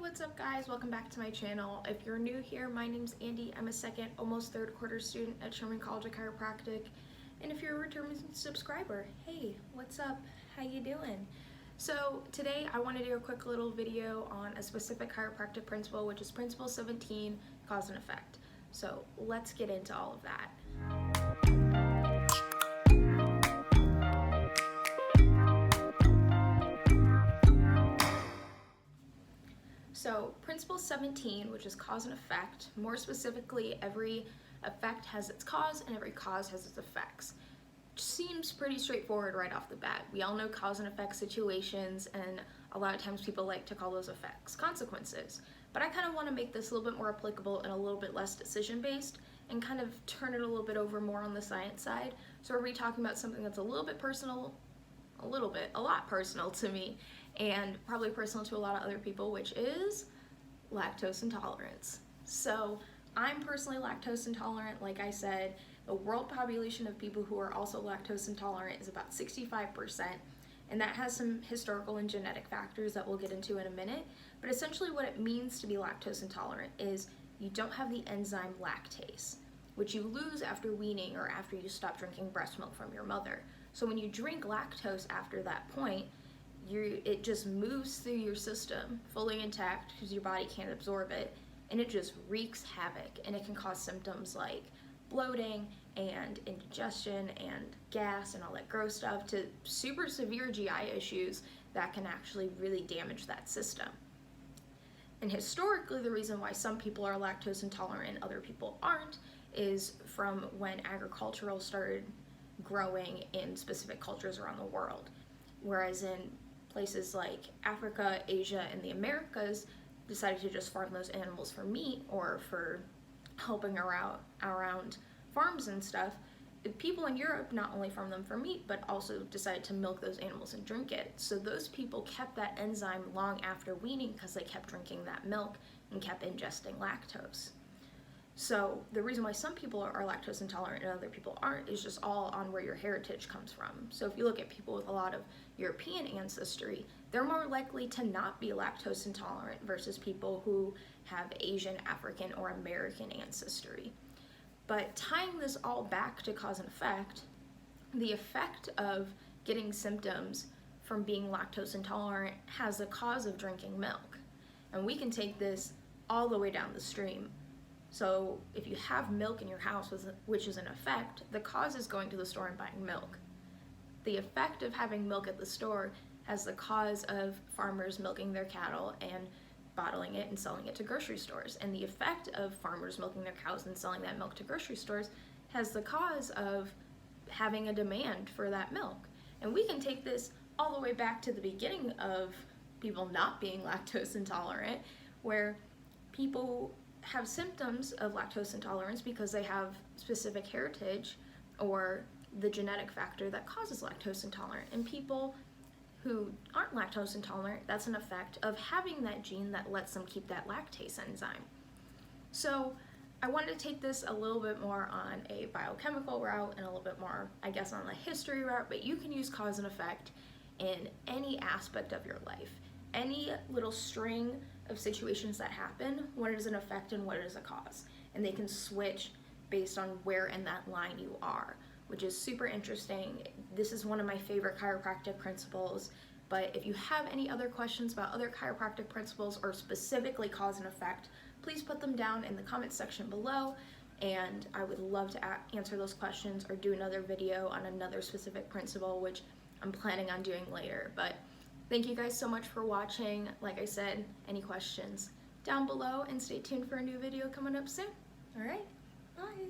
what's up guys? Welcome back to my channel. If you're new here, my name's Andy. I'm a second, almost third quarter student at Sherman College of Chiropractic. And if you're a returning subscriber, hey, what's up? How you doing? So today I want to do a quick little video on a specific chiropractic principle, which is Principle 17, cause and effect. So let's get into all of that. So Principle 17, which is cause and effect, more specifically, every effect has its cause and every cause has its effects. Seems pretty straightforward right off the bat. We all know cause and effect situations, and a lot of times people like to call those effects consequences. But I kind of want to make this a little bit more applicable and a little bit less decision-based and kind of turn it a little bit over more on the science side. So we're going to be talking about something that's a little bit personal, a lot personal to me, and probably personal to a lot of other people, which is lactose intolerance. So I'm personally lactose intolerant. Like I said, the world population of people who are also lactose intolerant is about 65%, and that has some historical and genetic factors that we'll get into in a minute. But essentially what it means to be lactose intolerant is you don't have the enzyme lactase, which you lose after weaning or after you stop drinking breast milk from your mother. So when you drink lactose after that point, it just moves through your system fully intact because your body can't absorb it, and it just wreaks havoc, and it can cause symptoms like bloating and indigestion and gas and all that gross stuff to super severe GI issues that can actually really damage that system. And historically, the reason why some people are lactose intolerant and other people aren't is from when agricultural started growing in specific cultures around the world. Whereas in places like Africa, Asia, and the Americas decided to just farm those animals for meat or for helping around farms and stuff, the people in Europe not only farmed them for meat, but also decided to milk those animals and drink it. So those people kept that enzyme long after weaning because they kept drinking that milk and kept ingesting lactose. So the reason why some people are lactose intolerant and other people aren't is just all on where your heritage comes from. So if you look at people with a lot of European ancestry, they're more likely to not be lactose intolerant versus people who have Asian, African, or American ancestry. But tying this all back to cause and effect, the effect of getting symptoms from being lactose intolerant has the cause of drinking milk. And we can take this all the way down the stream. So if you have milk in your house, which is an effect, the cause is going to the store and buying milk. The effect of having milk at the store has the cause of farmers milking their cattle and bottling it and selling it to grocery stores. And the effect of farmers milking their cows and selling that milk to grocery stores has the cause of having a demand for that milk. And we can take this all the way back to the beginning of people not being lactose intolerant, where people have symptoms of lactose intolerance because they have specific heritage or the genetic factor that causes lactose intolerant. And people who aren't lactose intolerant, that's an effect of having that gene that lets them keep that lactase enzyme. So I wanted to take this a little bit more on a biochemical route and a little bit more, I guess, on the history route, but you can use cause and effect in any aspect of your life. Any little string of situations that happen, what is an effect and what is a cause? And they can switch based on where in that line you are, which is super interesting. This is one of my favorite chiropractic principles, but if you have any other questions about other chiropractic principles or specifically cause and effect, please put them down in the comment section below, and I would love to answer those questions or do another video on another specific principle, which I'm planning on doing later. But thank you guys so much for watching. Like I said, any questions down below, and stay tuned for a new video coming up soon. All right, bye.